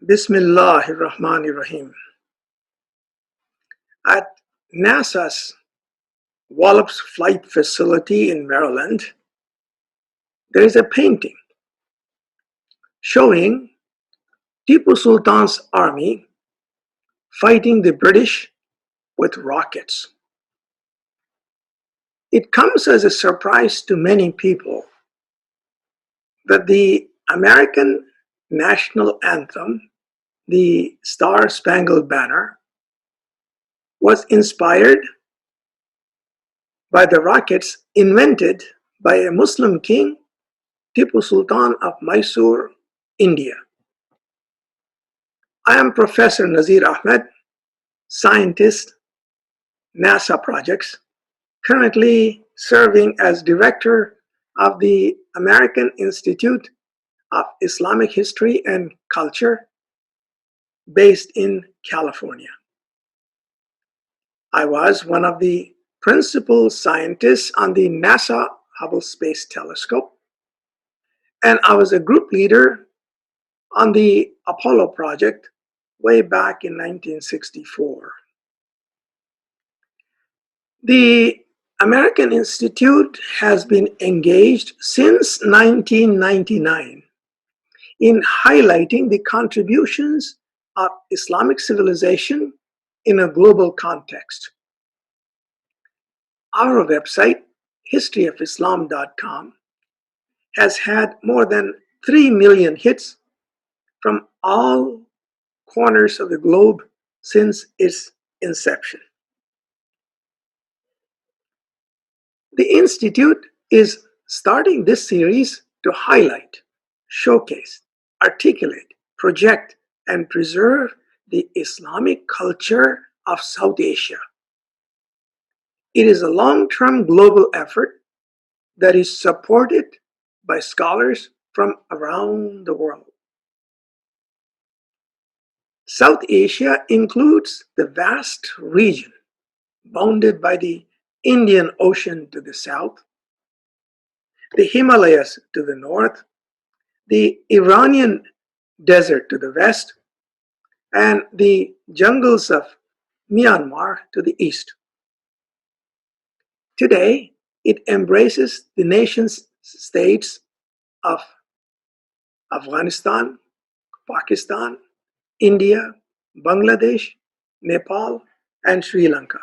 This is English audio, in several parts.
Bismillahirrahmanirrahim. At NASA's Wallops Flight Facility in Maryland, there is a painting showing Tipu Sultan's army fighting the British with rockets. It comes as a surprise to many people that the American national anthem, the Star Spangled Banner, was inspired by the rockets invented by a Muslim king, Tipu Sultan of Mysore, India. I am Professor Nazir Ahmed, scientist, NASA projects, currently serving as director of the American Institute of Islamic History and Culture, based in California. I was one of the principal scientists on the NASA Hubble Space Telescope, and I was a group leader on the Apollo project way back in 1964. The American Institute has been engaged since 1999 in highlighting the contributions of Islamic civilization in a global context. Our website, historyofislam.com, has had more than 3 million hits from all corners of the globe since its inception. The Institute is starting this series to highlight, showcase, articulate, project, and preserve the Islamic culture of South Asia. It is a long-term global effort that is supported by scholars from around the world. South Asia includes the vast region bounded by the Indian Ocean to the south, the Himalayas to the north, the Iranian desert to the west, and the jungles of Myanmar to the east. Today, it embraces the nation states of Afghanistan, Pakistan, India, Bangladesh, Nepal, and Sri Lanka.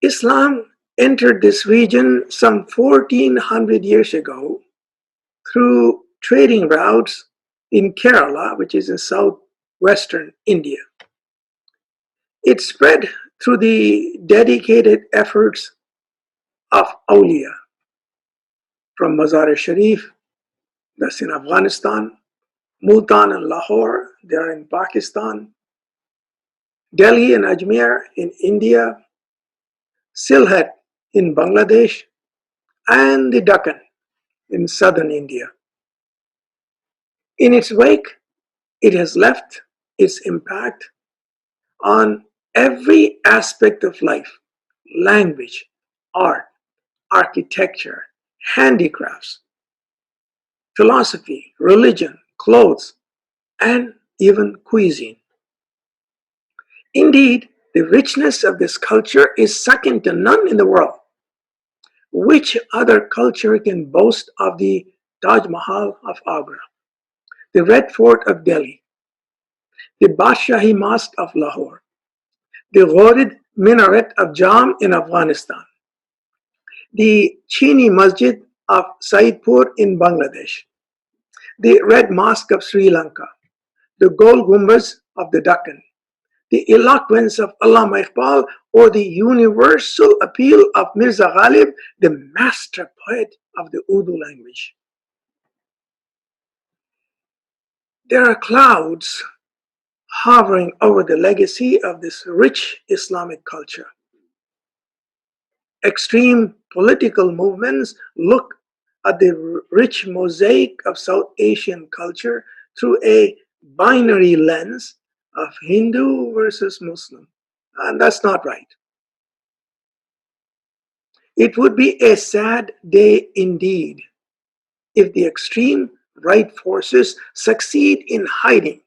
Islam entered this region some 1400 years ago through trading routes in Kerala, which is in southwestern India. It spread through the dedicated efforts of awliya from Mazar-e-Sharif, that's in Afghanistan, Multan and Lahore, they are in Pakistan, Delhi and Ajmer in India, Sylhet in Bangladesh, and the Deccan in southern India. In its wake, it has left its impact on every aspect of life: language, art, architecture, handicrafts, philosophy, religion, clothes, and even cuisine. Indeed, the richness of this culture is second to none in the world. Which other culture can boast of the Taj Mahal of Agra, the Red Fort of Delhi, the Badshahi Mosque of Lahore, the Ghorid Minaret of Jam in Afghanistan, the Chini Masjid of Saidpur in Bangladesh, the Red Mosque of Sri Lanka, the Gol Gumbaz of the Deccan, the eloquence of Allama Iqbal, or the universal appeal of Mirza Ghalib, the master poet of the Urdu language. There are clouds hovering over the legacy of this rich Islamic culture. Extreme political movements look at the rich mosaic of South Asian culture through a binary lens of Hindu versus Muslim, and that's not right. It would be a sad day indeed if the extreme right forces succeed in hiding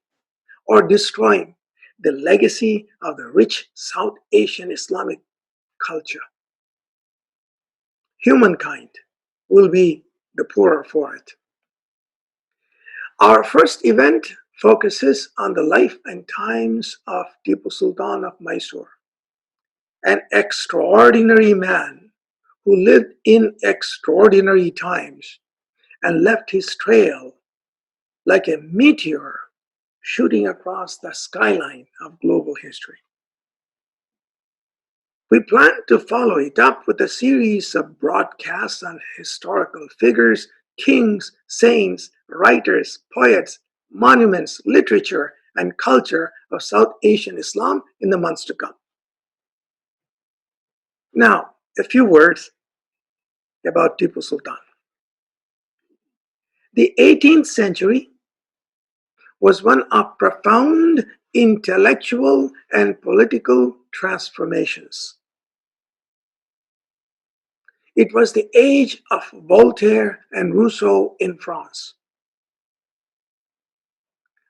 or destroying the legacy of the rich South Asian Islamic culture, humankind will be the poorer for it. Our first event focuses on the life and times of Tipu Sultan of Mysore, an extraordinary man who lived in extraordinary times and left his trail like a meteor shooting across the skyline of global history. We plan to follow it up with a series of broadcasts on historical figures, kings, saints, writers, poets, monuments, literature, and culture of South Asian Islam in the months to come. Now, a few words about Tipu Sultan. The 18th century was one of profound intellectual and political transformations. It was the age of Voltaire and Rousseau in France.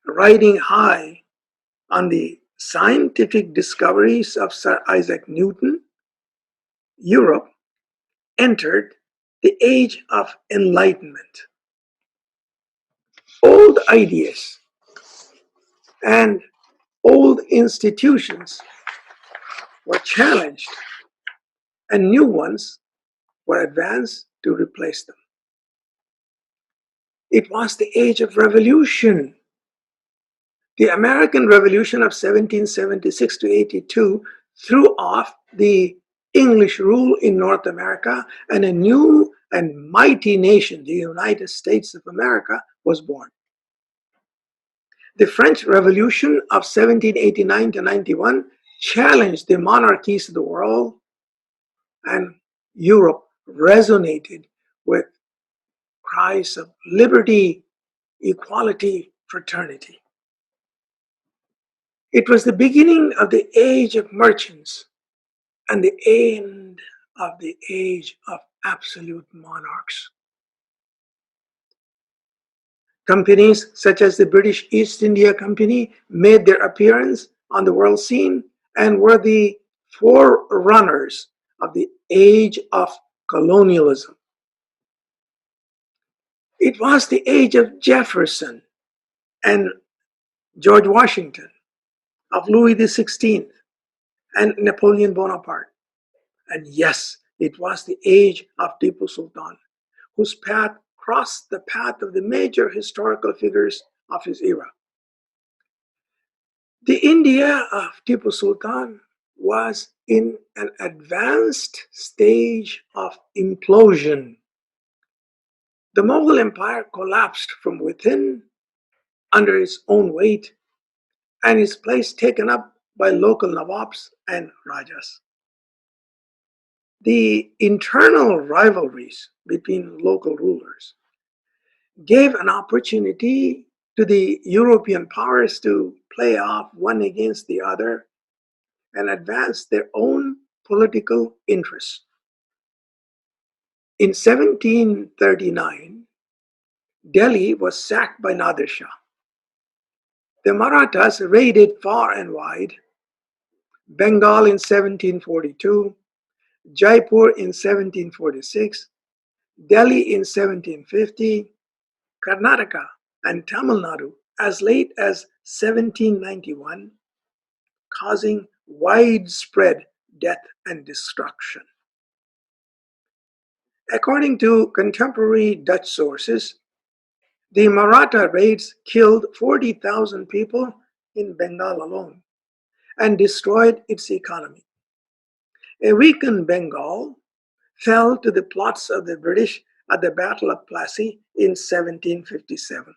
Riding high on the scientific discoveries of Sir Isaac Newton, Europe entered the age of enlightenment. Old ideas and old institutions were challenged, and new ones were advanced to replace them. It was the age of revolution. The American Revolution of 1776 to 82 threw off the English rule in North America, and a new and mighty nation, the United States of America, was born. The French Revolution of 1789 to 91 challenged the monarchies of the world, and Europe resonated with cries of liberty, equality, fraternity. It was the beginning of the age of merchants and the end of the age of absolute monarchs. Companies such as the British East India Company made their appearance on the world scene and were the forerunners of the age of colonialism. It was the age of Jefferson and George Washington, of Louis XVI and Napoleon Bonaparte. And yes, it was the age of Tipu Sultan, whose path crossed the path of the major historical figures of his era. The India of Tipu Sultan was in an advanced stage of implosion. The Mughal Empire collapsed from within under its own weight, and its place taken up by local Nawabs and Rajas. The internal rivalries between local rulers gave an opportunity to the European powers to play off one against the other and advance their own political interests. In 1739, Delhi was sacked by Nadir Shah. The Marathas raided far and wide, Bengal in 1742, Jaipur in 1746, Delhi in 1750, Karnataka and Tamil Nadu as late as 1791, causing widespread death and destruction. According to contemporary Dutch sources, the Maratha raids killed 40,000 people in Bengal alone and destroyed its economy. A weakened Bengal fell to the plots of the British at the Battle of Plassey in 1757.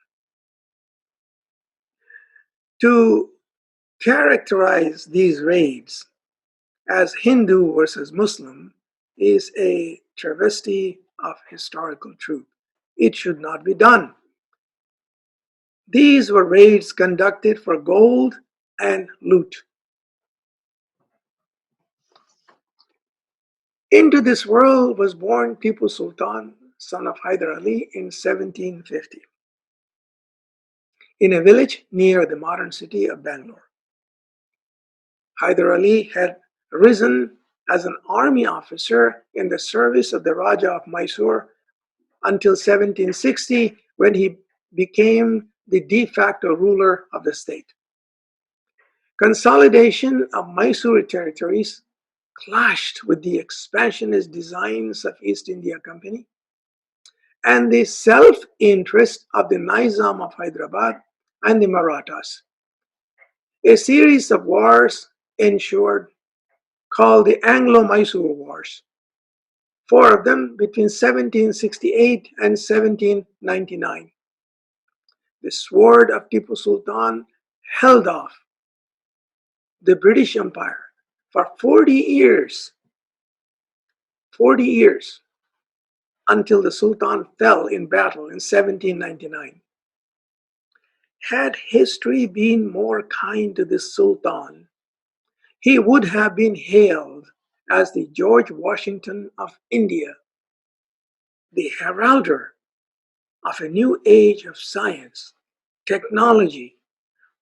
To characterize these raids as Hindu versus Muslim is a travesty of historical truth. It should not be done. These were raids conducted for gold and loot. Into this world was born Tipu Sultan, son of Hyder Ali, in 1750. in a village near the modern city of Bangalore. Hyder Ali had risen as an army officer in the service of the Raja of Mysore until 1760, when he became the de facto ruler of the state. Consolidation of Mysore territories clashed with the expansionist designs of East India Company and the self-interest of the Nizam of Hyderabad and the Marathas. A series of wars ensued called the Anglo-Mysore Wars, four of them between 1768 and 1799. The sword of Tipu Sultan held off the British Empire for 40 years until the Sultan fell in battle in 1799. Had history been more kind to the Sultan, he would have been hailed as the George Washington of India, the heralder of a new age of science, technology,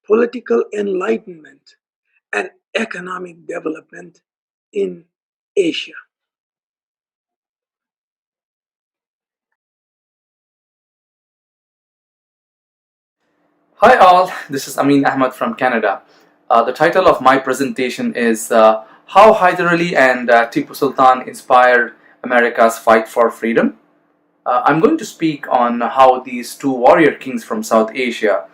political enlightenment, and economic development in Asia. Hi all, this is Amin Ahmad from Canada. The title of my presentation is How Hyder Ali and Tipu Sultan Inspired America's Fight for Freedom. I'm going to speak on how these two warrior kings from South Asia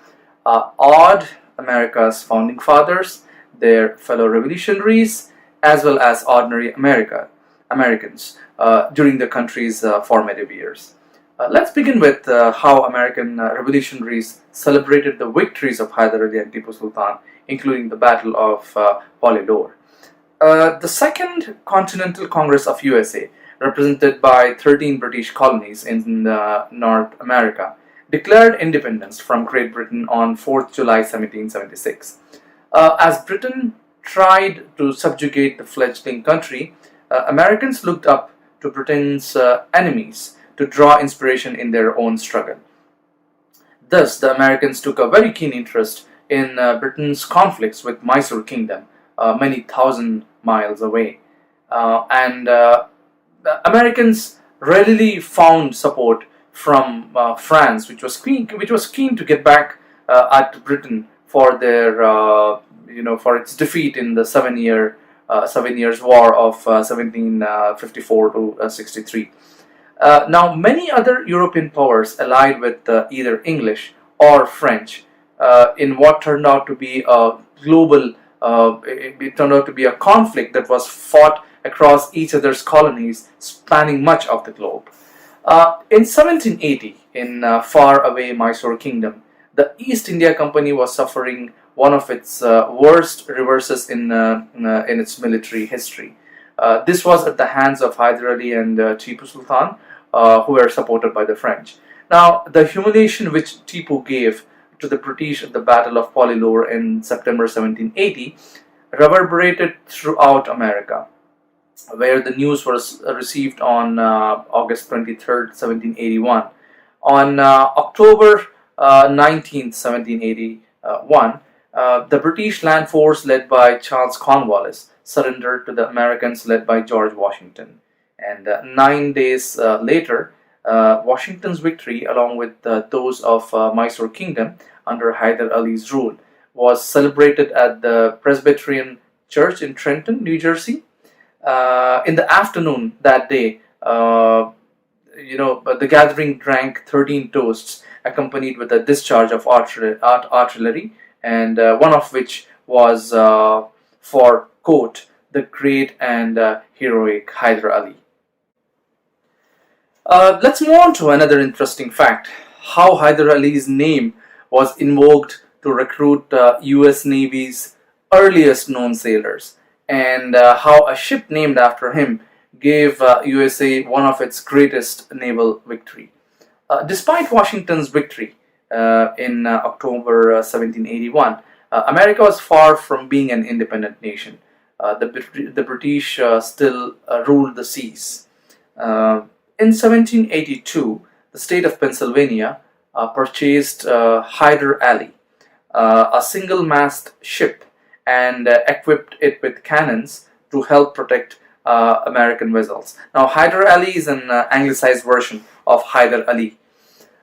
awed America's founding fathers, their fellow revolutionaries, as well as ordinary Americans during the country's formative years. Let's begin with how American revolutionaries celebrated the victories of Hyder Ali and Tipu Sultan, including the Battle of Polydor. The Second Continental Congress of USA, represented by 13 British colonies in North America, declared independence from Great Britain on 4th July 1776. As Britain tried to subjugate the fledgling country, Americans looked up to Britain's enemies to draw inspiration in their own struggle. Thus, the Americans took a very keen interest in Britain's conflicts with Mysore Kingdom, many thousand miles away. And The Americans readily found support from France, which was keen to get back at Britain for their for its defeat in the 7 years war of 1754 to 63. Now, many other European powers allied with either English or French in what turned out to be a global, it turned out to be a conflict that was fought across each other's colonies, spanning much of the globe. In 1780, in far-away Mysore Kingdom, the East India Company was suffering one of its worst reverses in its military history. This was at the hands of Hyder Ali and Tipu Sultan, who were supported by the French. Now, the humiliation which Tipu gave to the British at the Battle of Polydor in September 1780 reverberated throughout America, where the news was received on August 23rd, 1781. On October 19th, 1781, the British land force led by Charles Cornwallis surrendered to the Americans led by George Washington. And 9 days later, Washington's victory, along with those of Mysore Kingdom under Hyder Ali's rule, was celebrated at the Presbyterian Church in Trenton, New Jersey. In the afternoon that day, the gathering drank 13 toasts, accompanied with a discharge of artillery, and one of which was for, quote, the great and heroic Hyder Ali. Let's move on to another interesting fact: how Hyder Ali's name was invoked to recruit US Navy's earliest known sailors, and how a ship named after him gave USA one of its greatest naval victory. Despite Washington's victory in October 1781, America was far from being an independent nation. The British still ruled the seas. In 1782, the state of Pennsylvania purchased Hyder Ali, a single-mast ship, and equipped it with cannons to help protect American vessels. Now, Hyder Ali is an anglicized version of Hyder Ali.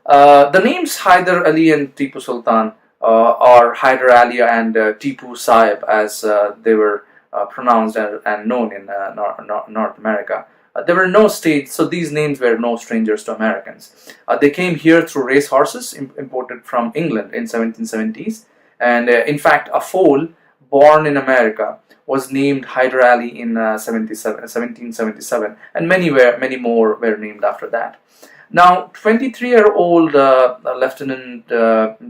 The names Hyder Ali and Tipu Sultan, or Hyder Ali and Tipu Sahib, as they were pronounced and known in North America. There were no states, so these names were no strangers to Americans. They came here through race horses imported from England in 1770s, and in fact, a foal born in America was named Hyder Ali in 1777, and many more were named after that. Now, 23-year-old Lieutenant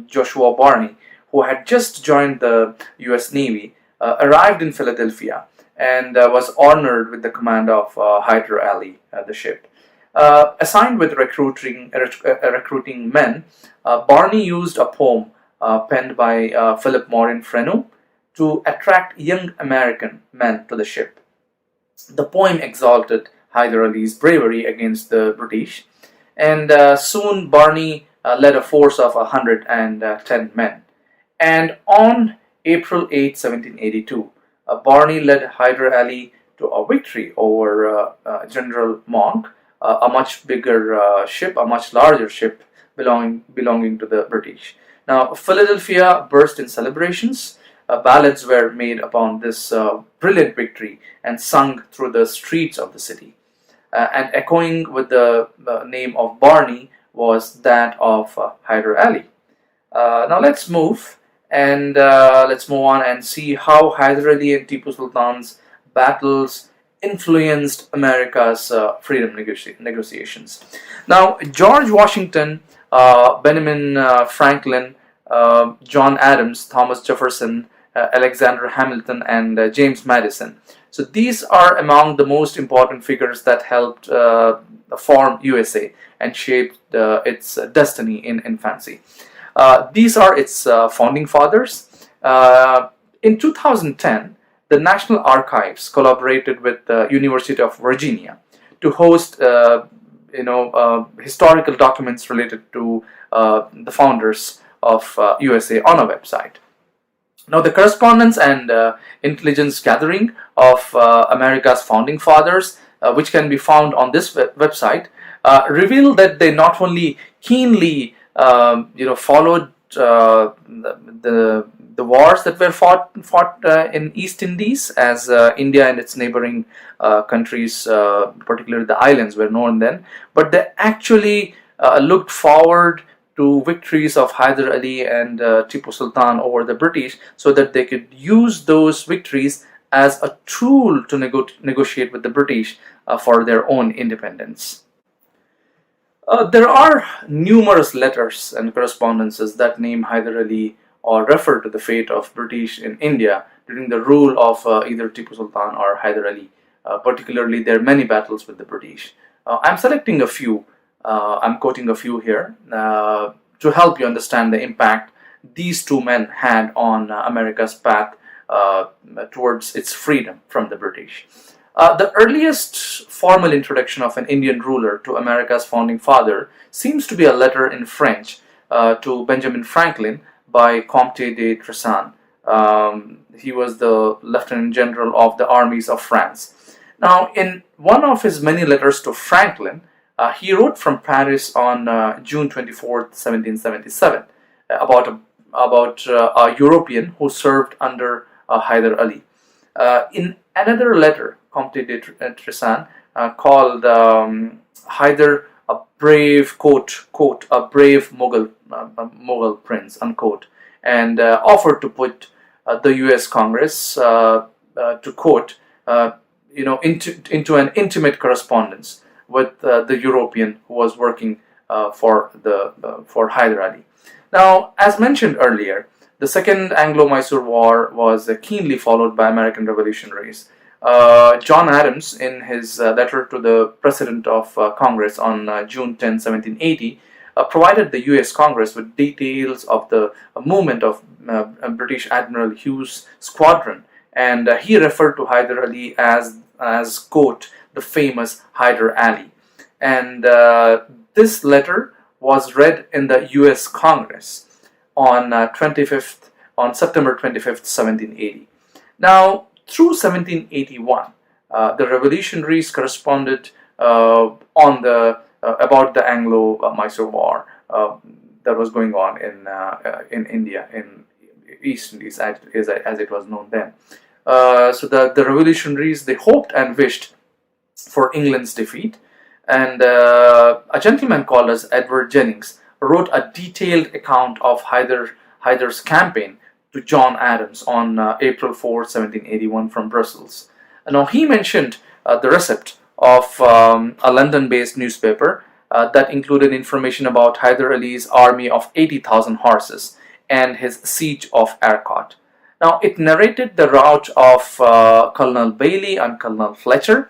Joshua Barney, who had just joined the U.S. Navy, arrived in Philadelphia and was honored with the command of Hyder Ali, the ship. Assigned with recruiting men, Barney used a poem penned by Philip Morin Frenno to attract young American men to the ship. The poem exalted Hyder Ali's bravery against the British, and soon Barney led a force of 110 men. And on April 8, 1782, Barney led Hyder Ali to a victory over General Monk, a much bigger ship, a much larger ship belonging to the British. Now, Philadelphia burst in celebrations. Ballads were made upon this brilliant victory and sung through the streets of the city. And echoing with the name of Barney was that of Hyder Ali. Now let's move on and see how Hyder Ali and Tipu Sultan's battles influenced America's freedom negotiations. Now, George Washington, Benjamin Franklin, John Adams, Thomas Jefferson, Alexander Hamilton, and James Madison. So these are among the most important figures that helped form USA and shaped its destiny in infancy. These are its founding fathers. In 2010, the National Archives collaborated with the University of Virginia to host historical documents related to the founders of USA on a website. Now, the correspondence and intelligence gathering of America's founding fathers, which can be found on this website, reveal that they not only keenly, followed the wars that were fought in East Indies, as India and its neighboring countries, particularly the islands, were known then, but they actually looked forward to victories of Hyder Ali and Tipu Sultan over the British, so that they could use those victories as a tool to negotiate with the British for their own independence. There are numerous letters and correspondences that name Hyder Ali or refer to the fate of British in India during the rule of either Tipu Sultan or Hyder Ali. Particularly, there are many battles with the British. I'm selecting a few. I'm quoting a few here to help you understand the impact these two men had on America's path towards its freedom from the British. The earliest formal introduction of an Indian ruler to America's founding father seems to be a letter in French to Benjamin Franklin by Comte de Tressan. He was the Lieutenant General of the armies of France. Now, in one of his many letters to Franklin, he wrote from Paris on June 24th, 1777, about a European who served under Hyder Ali. In another letter, Comte de Tressan called Hyder a brave, quote, a brave Mughal prince, unquote, and offered to put the U.S. Congress, to quote, into an intimate correspondence with the European who was working for Hyder Ali. Now, as mentioned earlier, the Second Anglo-Mysore War was keenly followed by American revolutionaries. John Adams, in his letter to the President of Congress on June 10, 1780, provided the U.S. Congress with details of the movement of British Admiral Hugh's squadron, and he referred to Hyder Ali as quote, the famous Hyder Ali. And this letter was read in the U.S. Congress on 25th on September 25th, 1780. Now, through 1781, the revolutionaries corresponded on the about the Anglo-Mysore War that was going on in India, in East Indies, as it was known then. So the revolutionaries, they hoped and wished for England's defeat, and a gentleman called as Edward Jennings wrote a detailed account of Hyder's campaign to John Adams on April 4, 1781, from Brussels. Now, he mentioned the receipt of a London-based newspaper that included information about Hyder Ali's army of 80,000 horses and his siege of Arcot. Now, it narrated the rout of Colonel Bailey and Colonel Fletcher,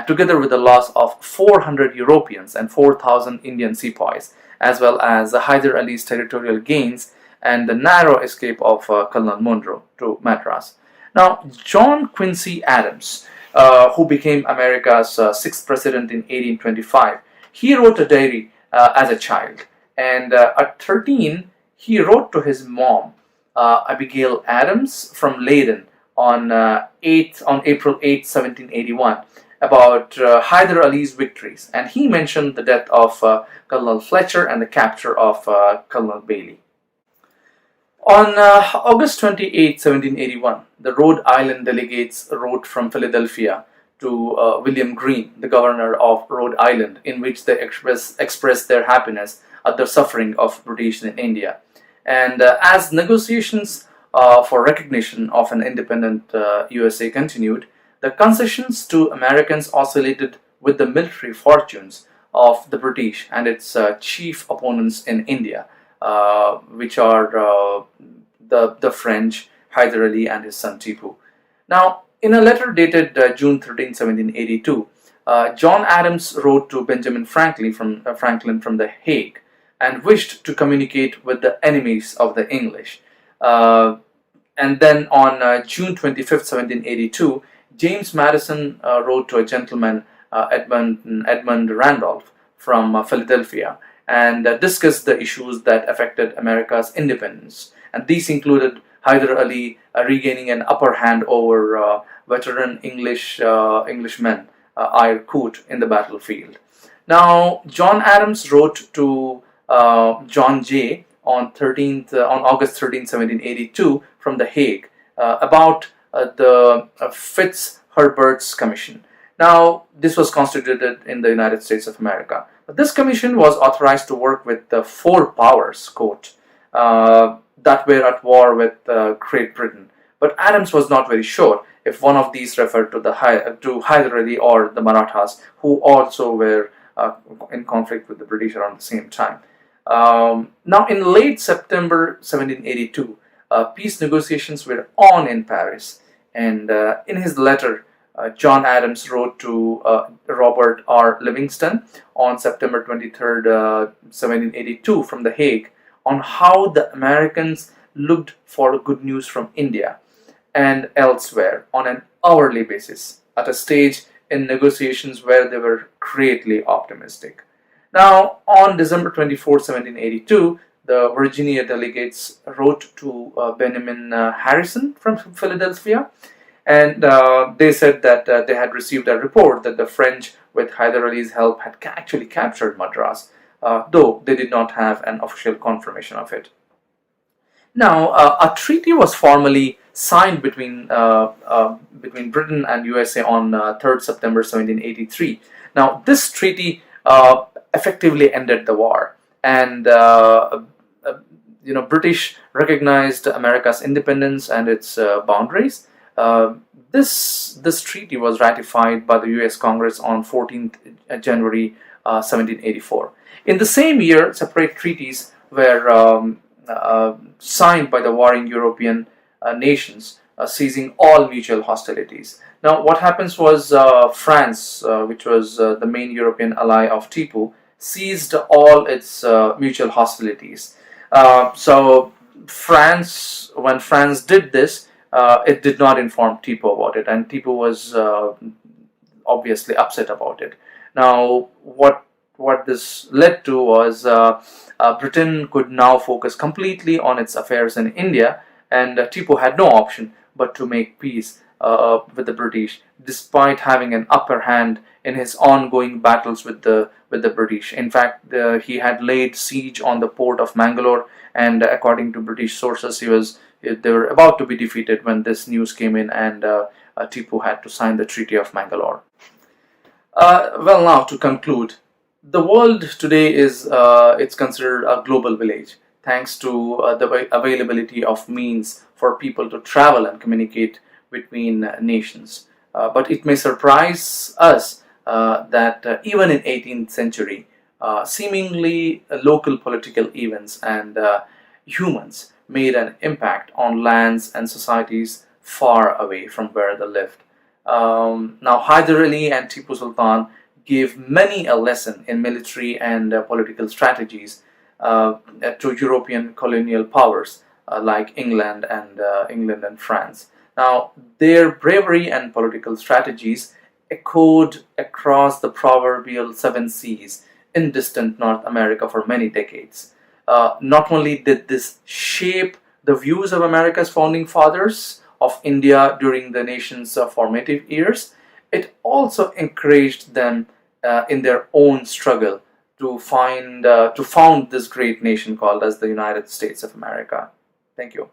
together with the loss of 400 Europeans and 4,000 Indian sepoys, as well as Hyder Ali's territorial gains and the narrow escape of Colonel Monroe to Madras. Now, John Quincy Adams, who became America's sixth president in 1825, he wrote a diary as a child, and at 13, he wrote to his mom, Abigail Adams, from Leyden on April 8, 1781, about Hyder Ali's victories, and he mentioned the death of Colonel Fletcher and the capture of Colonel Bailey. On August 28, 1781, the Rhode Island delegates wrote from Philadelphia to William Greene, the governor of Rhode Island, in which they expressed their happiness at the suffering of British in India. And as negotiations for recognition of an independent USA continued, the concessions to Americans oscillated with the military fortunes of the British and its chief opponents in India, which are the French, Hyder Ali and his son Tipu. Now, in a letter dated June 13, 1782, John Adams wrote to Benjamin Franklin from The Hague and wished to communicate with the enemies of the English. And then on June 25, 1782, James Madison wrote to a gentleman, Edmund Randolph, from Philadelphia, and discussed the issues that affected America's independence. And these included Hyder Ali regaining an upper hand over veteran Englishmen, Ayr Coote, in the battlefield. Now, John Adams wrote to John Jay on August 13, 1782, from The Hague about the Fitzherbert's Commission. Now, this was constituted in the United States of America. This commission was authorized to work with the four powers, quote, that were at war with Great Britain. But Adams was not very sure if one of these referred to Hyder Ali or the Marathas, who also were in conflict with the British around the same time. Now, in late September 1782, peace negotiations were on in Paris, and in his letter, John Adams wrote to Robert R. Livingston on September 23rd, 1782, from The Hague, on how the Americans looked for good news from India and elsewhere on an hourly basis, at a stage in negotiations where they were greatly optimistic. Now, on December 24, 1782, the Virginia delegates wrote to Benjamin Harrison from Philadelphia, and they said that they had received a report that the French, with Hyder Ali's help, had actually captured Madras, though they did not have an official confirmation of it. Now, a treaty was formally signed between Britain and USA on 3rd September 1783. Now, this treaty effectively ended the war, and British recognized America's independence and its boundaries. This treaty was ratified by the U.S. Congress on 14th January 1784. In the same year, separate treaties were signed by the warring European nations, ceasing all mutual hostilities. Now, what happens was France, which was the main European ally of Tipu, ceased all its mutual hostilities. So France, when France did this, it did not inform Tipu about it, and Tipu was obviously upset about it. Now, what what this led to was Britain could now focus completely on its affairs in India, and Tipu had no option but to make peace with the British, despite having an upper hand in his ongoing battles with the British. In fact, he had laid siege on the port of Mangalore, and according to British sources, they were about to be defeated when this news came in, and Tipu had to sign the Treaty of Mangalore. Well, now to conclude, the world today is it's considered a global village thanks to the availability of means for people to travel and communicate between nations. But it may surprise us that even in 18th century, seemingly local political events and humans made an impact on lands and societies far away from where they lived. Now, Hyder Ali and Tipu Sultan gave many a lesson in military and political strategies to European colonial powers like England and France. Now, their bravery and political strategies echoed across the proverbial seven seas in distant North America for many decades. Not only did this shape the views of America's founding fathers of India during the nation's formative years, it also encouraged them in their own struggle to found this great nation called as the United States of America. Thank you.